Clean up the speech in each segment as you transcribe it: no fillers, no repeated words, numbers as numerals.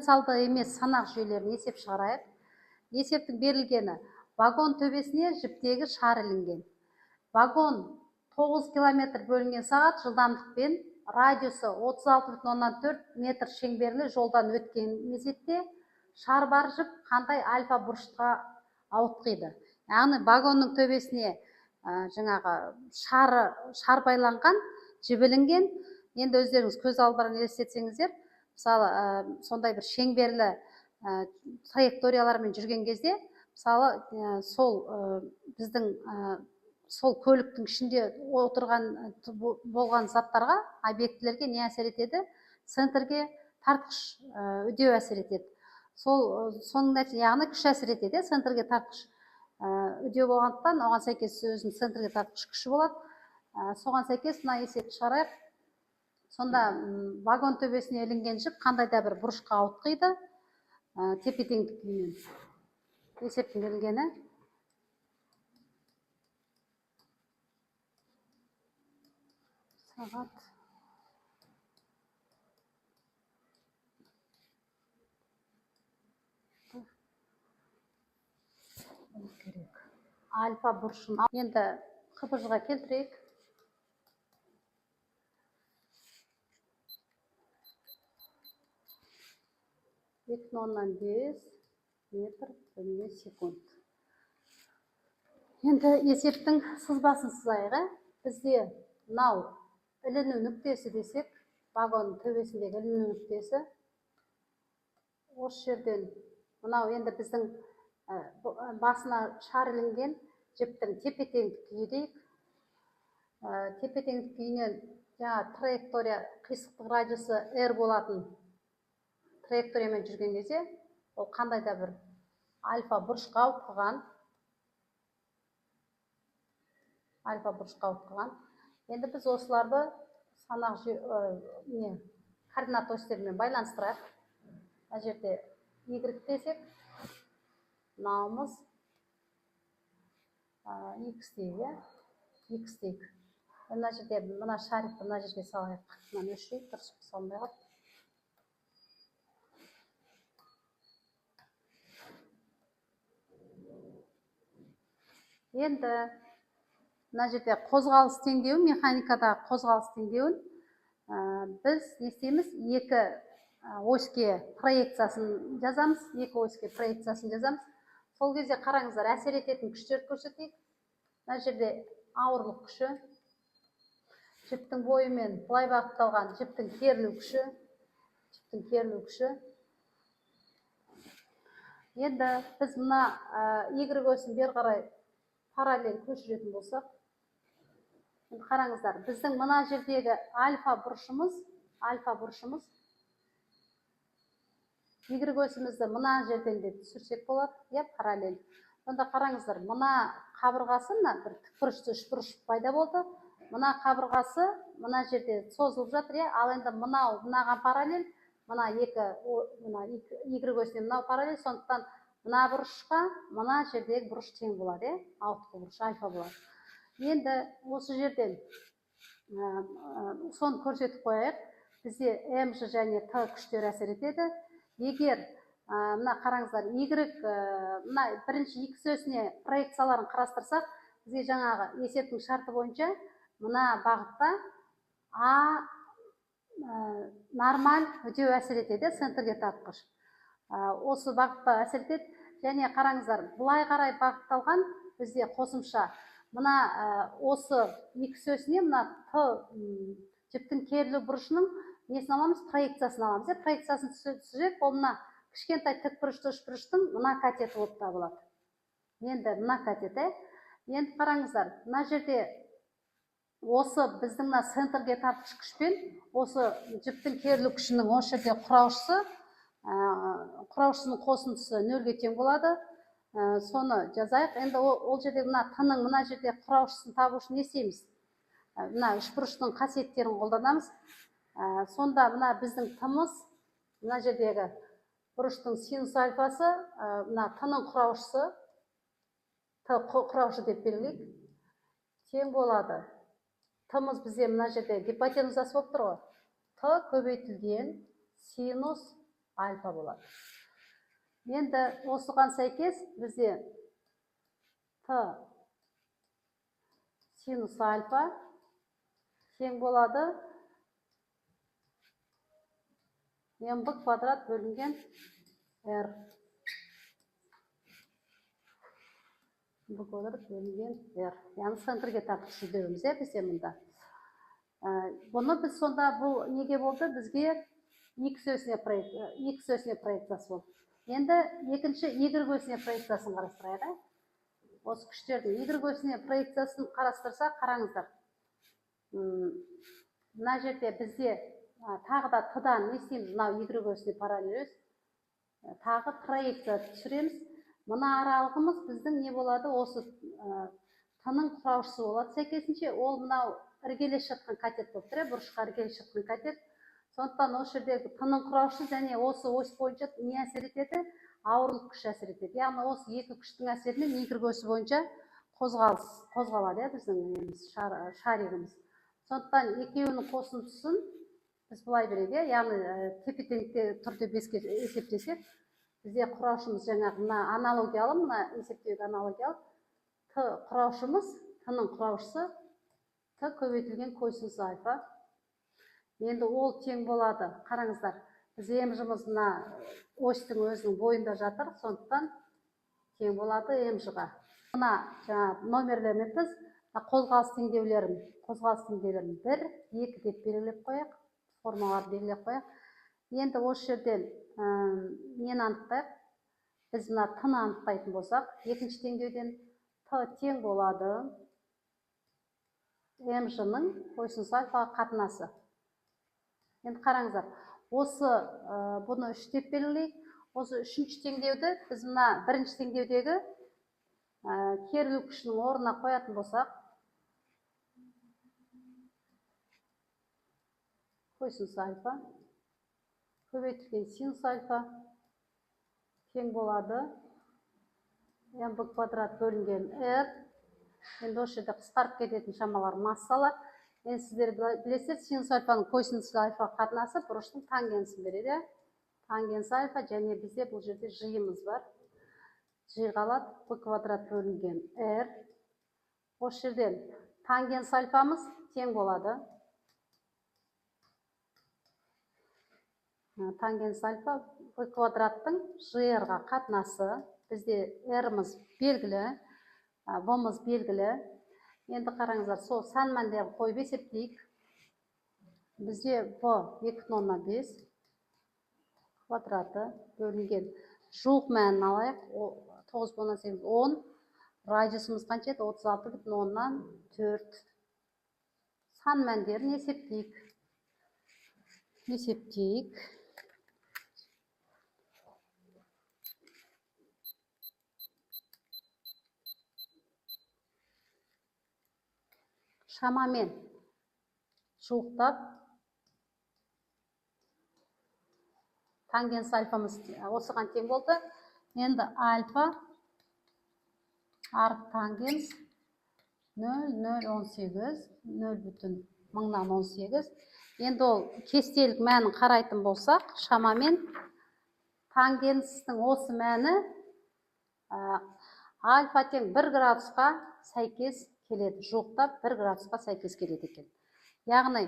коммерциалды емес санақ жүйелерін есеп шығарайық. Есептің берілгені: вагон төбесіне жіптегі шар ілінген. Вагон 9 км бөлінген сағат жылдамдықпен радиусы 36,4 метр шеңберлі жолдан өткен мезетте шар бар жіп қандай альфа бұрышқа ауытқиды. Яғни вагонның төбесіне жаңағы шар байланған, жібілінген. Енді өздеріңіз көз алдарына елестетсеңіздер, мысалы сондай бір шеңберлі траекториялармен жүрген кезде, мысалы сол біздің сол көліктің ішінде отырған болған заттарға, объектілерге не әсер етеді? Центрге тартқыш үдеу әсер етеді. Соның нәтижесінде, яғни күш әсер етеді, центрге тартқыш үдеу болғандықтан, оған сәйкес өзінің центрге тартқыш күші болады. Соған сәйкес мына есепті шығарайық. Сонда вагон төбесіне ілінген жіп қандай да бір бұрышқа ауытқиды, тепе-теңдік күйінен. Есептің берілгені: сағат альфа бұрышын. Енді қыбыжға келтірейік. Екі 0,5 метр бөлінген секунд. Енді есептің сызбасын сызайық. Бізде мынау іліну нүктесі десек, вагон төбесіндегі іліну нүктесі. Осы жерден мынау енді біздің басына шар ілінген жіптің тепе-теңдік күйі дейік. Тепе-теңдік күйінен траектория, қисықтық радиусы R болатын траекториямен жүрген кезде, ол қандай да бір альфа бұрышқа ауытқыған. Енді біз осыларды санақ координат осьтерімен байланыстырайық. Мына жерде Y десек, мынауымыз X дейік. Мына жерде мына шарикті мына жерге салайық. Мына өшірейік, дұрыс салмай қалып. Енді мына жерде қозғалыс теңдеуі, механикадағы қозғалыс теңдеуін біз не істейміз? Екі оське проекциясын жазамыз. Сол кезде қараңыздар, әсер ететін күштерді көрсетейік. Мына жерде ауырлық күші, жіптің бойымен былай бағытталған жіптің керілу күші. Енді біз мына Y осін бері қарай параллель көшіретін болсақ, қараңыздар, біздің мына жердегі альфа бұрышымыз Y осімізді мына жерден де түсірсек болады, параллель. Сонда қараңыздар, мына қабырғасы, бір тікбұрышты үшбұрыш пайда болды. Мына қабырғасы мына жерде созылып жатыр, ал енді мынаған параллель, мына Y осіне мынау параллель, сондықтан мына бұрышқа мына жердегі бұрыш тең болады, ауытқу бұрыш альфа болады. Енді осы жерден соны көрсетіп қояйық. Бізде Мж және Т күштер әсер етеді. Егер мына қараңыздар, мына бірінші X осіне проекцияларын қарастырсақ, бізге жаңағы есептің шарты бойынша мына бағытта нормаль үдеу әсер етеді, центрге тартқыш. Осы бағытта әсер етеді. Және қараңыздар, бұлай қарай бағытталған бізде қосымша мына осы X осіне мына Т жіптің керілу бұрышының несін аламыз? Проекциясын аламыз. Проекциясын түсірсек, ол мына кішкентай тікбұрышты үшбұрыштың мына катеті болып табылады. Енді мына катеті. Енді қараңыздар, мына жерде осы біздің мына центрге тартқыш күшпен осы жіптің керілу күшінің осы жерде құраушысының қосындысы 0-ге тең болады. Соны жазайық. Енді ол жерде мына Т-ның мына жерде құраушысын табу үшін не істейміз? Мына үшбұрыштың қасиеттерін қолданамыз. Сонда мына біздің Т-мыз, мына жердегі бұрыштың синус альфасы, мына Т-ның құраушысы, Т құраушы деп белгілейік, тең болады. Т-мыз бізде мына жерде гипотенузасы болып тұр ғой. Т көбейтілген синус альфа болады. Енді осыған сәйкес бізде т синус альфа тең болады mb квадрат бөлінген r. mb квадрат бөлінген r. Яғни центрге тартқыш жүземіз, бізде мұнда. Бұны біз сонда бұл неге болды? Бізге x өсіне проекциясы болды. Енді екінші y өсіне проекциясын қарастырайық. Осы күштердің y өсіне проекциясын қарастырса, қараңыздар. Мына жерде бізде тағы да т-дан не істейміз? Мынау y өсіне параллель тағы проекция түсіреміз. Мына аралығымыз біздің не болады? Осы т-ның құраушысы болады. Сәйкесінше ол мынау іргелес жатқан катет болып тұр, бұрышқа іргелес жатқан катет. Сондықтан осы жердегі т-ның құраушысы және осы ось бойынша не әсер етеді? Ауырлық күш әсер етеді. Яғни осы екі күштің әсерінен y өсі бойынша қозғалады, біздің шаригіміз. Сондықтан екеуінің қосындысын біз былай береді, яғни тепе-теңдікте түрде 5-ке есептесек, бізде құраушымыз жаңағы мына аналогиялы, мына есептеуге аналогиялы т құраушымыз, т-ның құраушысы т көбейтілген косинус альфа. Енді ол тең болады. Қараңыздар, біз m-жымыз мына осьтің өзінің бойында жатыр, сондықтан тең болады m-жыға. Мына номерлеріміз қозғалыс теңдеулерін 1, 2 деп белгілеп қояйық, формалар белгілеп қояйық. Енді осы жерден нені анықтайық? Біз мына т-ны анықтайтын болсақ, екінші теңдеуден т тең болады m-жының косинус альфаға қатынасы. Енді қараңыздар, осы бұны 3 деп белгілейік. Осы үшінші теңдеуді біз мына бірінші теңдеудегі керілу күшінің орнына қоятын болсақ, косинус альфа көбейтілген синус альфа тең болады mb квадрат бөлінген r. Енді осы жерде қысқарып кететін шамалар массалар. Енді сіздер білесіздер, синус альфаның косинус альфа қатынасы бұрыштың тангенсін береді. Тангенс альфа және бізде бұл жерде жиымыз бар. Жи қалады b квадрат бөлінген r. Осы жерден тангенс альфамыз тең болады. Тангенс альфа b квадраттың жр-ға қатынасы. Бізде r-мыз белгілі, v-мыз белгілі. Енді қараңыздар, сол сан мәндерін қойып есептейік. Бізде v 2,5 квадраты бөлінген жуық мәнін алайық. 9,8 10. Радиусымыз қанша еді? 36,4. Сан мәндерін есептейік. Шамамен жуықтап, тангенс альфамыз осыған тең болды. Енді альфа арт тангенс 0,018, 0,018. Енді ол кестелік мәнін қарайтын болсақ, шамамен тангенстің осы мәні альфа тең 1 градусқа сәйкес келеді. Жуықтап 1 градусқа сәйкес келеді екен. Яғни,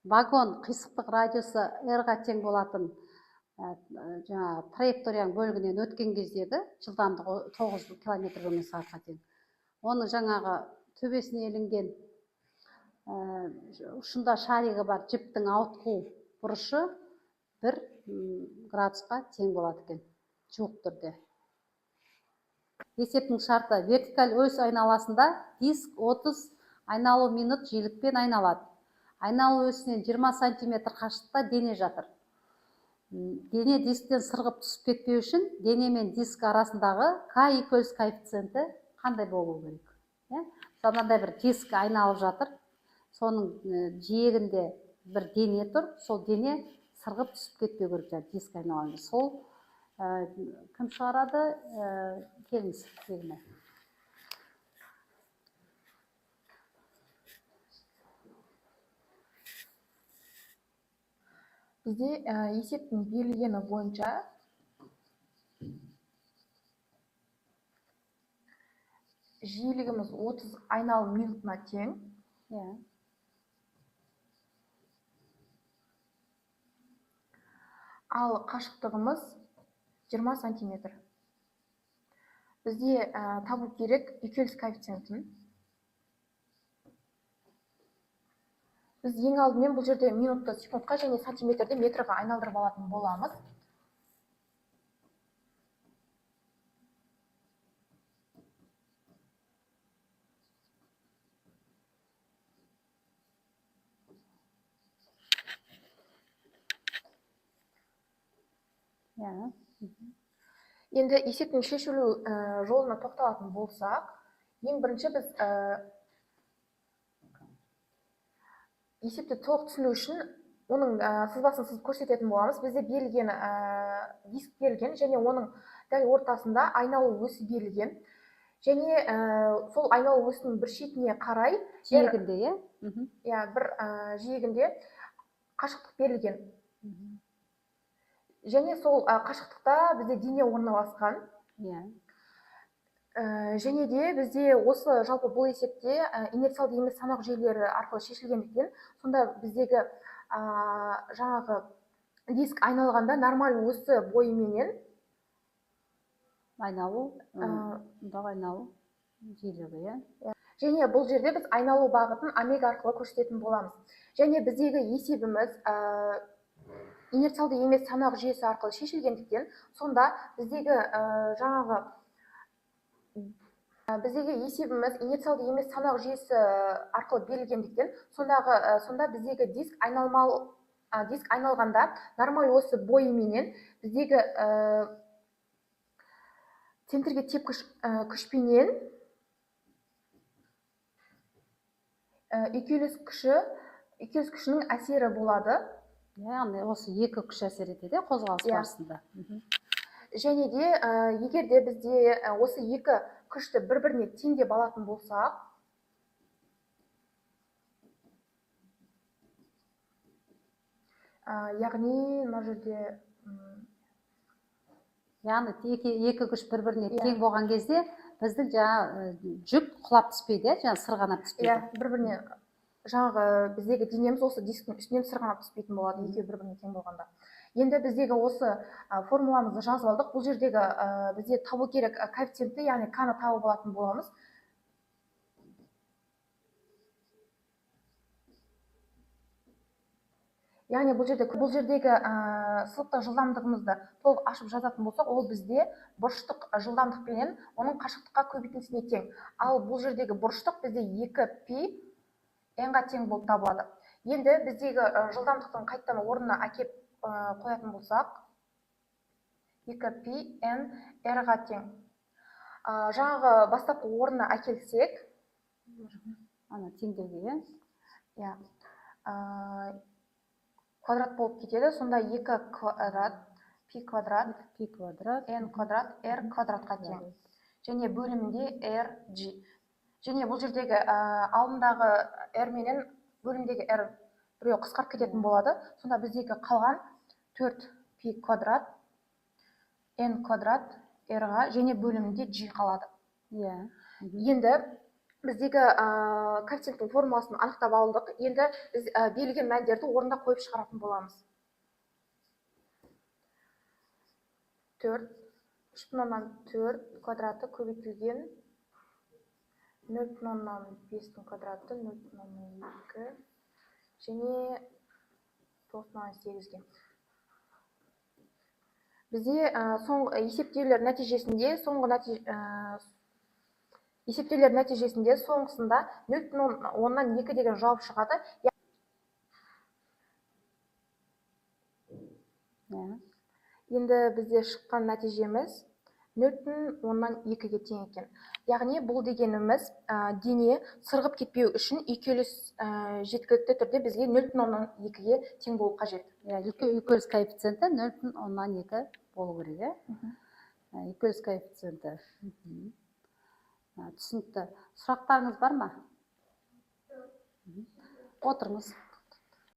вагон қисықтық радиусы r-ға тең болатын траекторияның бөлігінен өткен кездегі жылдамдығы 9 км/сағатқа тең. Оның жаңағы төбесіне ілінген ұшында шаригі бар жіптің ауытқу бұрышы 1 градусқа тең болады екен, жуық түрде. Есептің шарты: вертикаль ось айналасында диск 30 айналу минут жиілікпен айналады. Айналу осінен 20 см қашықтықта дене жатыр. Дене дисктен сырғып түсіп кетпеу үшін дене мен диск арасындағы k = коэффициенті қандай болу керек? Мынандай бір диск айналып жатыр. Соның жиегінде бір дене тұр. Сол дене сырғып түсіп кетпеу керек, диск айналғанда. Сол кім шығарады? Келіңіз, келіңіз. Бізде есептің берілгені бойынша жиілігіміз 30 айналым минутына тең. Ал қашықтығымыз 20 сантиметр. Бізде табу керек үйкеліс коэффициентін. Біз ең алдымен бұл жерде минутты секундқа және сантиметрді метрға айналдырып алатын боламыз. Енді есептің шешілу жолына тоқталатын болсақ, ең бірінші біз есепті толық түсіну үшін оның сызбасын көрсететін боламыз. Бізде берілген диск берілген және оның дәл ортасында айналу өсі берілген. Және сол айналу өсінің бір шетіне қарай жиегінде, бір жиегінде қашықтық берілген. Және сол қашықтықта бізде дене орналасқан. Және де бізде осы жалпы бұл есепте инерциалды емес санақ жүйелері арқылы шешілгендіктен, сонда біздегі жаңағы диск айналғанда нормаль өсі бойыменен айналу жиілігі. Және бұл жерде біз айналу бағытын омега арқылы көрсететін боламыз. Және біздегі есебіміз инерциалды емес санақ жүйесі арқылы шешілгендіктен, сонда біздегі есебіміз инерциалды емес санақ жүйесі арқылы берілгендіктен, сонда біздегі диск айналғанда нормаль өсі бойыменен біздегі центрге тепкіш күшпенен үйкеліс күшінің әсері болады. Яғни осы екі күш әсер етеді қозғалыс барысында. Және де егер де бізде осы екі күшті бір-біріне тең деп алатын болсақ, яғни мына жерде екі күш бір-біріне тең болған кезде біздің жүк құлап түспейді, сырғанап түспейді. Бір-біріне жаңағы біздегі денеміз осы дисктің үстінен сырғанап түспейтін болады, екеуі бір-біріне тең болғанда. Енді біздегі осы формуламызды жазып алдық. Бұл жердегі бізде табу керек коэффициентті, яғни к-ны тауып алатын боламыз. Яғни бұл жердегі сызықтық жылдамдығымызды толық ашып жазатын болсақ, ол бізде бұрыштық жылдамдықпенен оның қашықтыққа көбейтілісіне тең. Ал бұл жердегі бұрыштық бізде 2π n-ға тең болып табылады. Енді біздегі жылдамдықтың қайтадан орнына әкеп қоятын болсақ, 2π n r-ға тең. Жаңағы бастапқы орнына әкелсек, теңдеуге, квадрат болып кетеді. Сонда 2 квадрат, π квадрат, n квадрат, r квадратқа тең. Және бөлімінде rg. Және бұл жердегі алдындағы r менен бөлімдегі r біреу қысқарып кететін болады. Сонда біздегі қалған 4π квадрат, n квадрат, r-ға және бөлімінде g қалады. Енді біздегі коэффициенттің формуласын анықтап алдық. Енді біз берілген мәндерді орында қойып шығаратын боламыз. 3/4 квадраты көбейтілген 0,5 квадраты 0,2 және 9/8-ге. Бізде есептеулер нәтижесінде соңғысында 0,2 деген жауап шығады. Енді бізде шыққан нәтижеміз 0,2-ге тең екен. Яғни бұл дегеніміз дене сырғып кетпеу үшін үйкеліс жеткілікті түрде бізге 0,2-ге тең болу қажет. Үйкеліс коэффициенті 0,2 болу керек. Үйкеліс коэффициенті. Түсінікті. Сұрақтарыңыз бар ма? Отырыңыз.